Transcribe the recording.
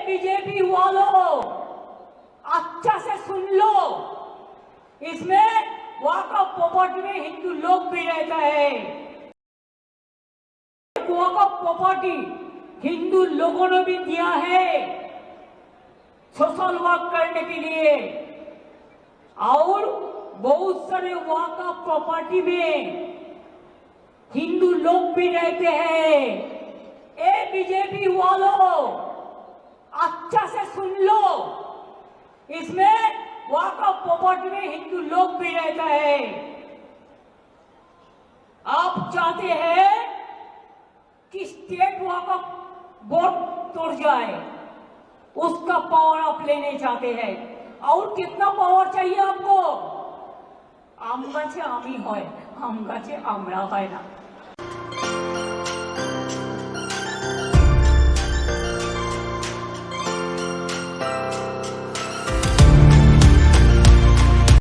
BJP वालों, अच्छा से सुन लो, इसमें वक़्फ प्रॉपर्टी में हिंदू लोग भी रहता है। वक़्फ प्रॉपर्टी हिंदू लोगों ने भी दिया है सोशल वर्क करने के लिए, और बहुत सारे वक़्फ प्रॉपर्टी में हिंदू लोग भी रहते हैं। ए बीजेपी वालों, अच्छा से सुन लो, इसमें वक़्फ प्रॉपर्टी में हिंदू लोग भी रहता है। आप चाहते हैं कि स्टेट वक़्फ बोर्ड तोड़ जाए, उसका पावर आप लेने चाहते हैं। और कितना पावर चाहिए आपको? आम गाছে আমি হয়, আম গাছে আমরা হয় না।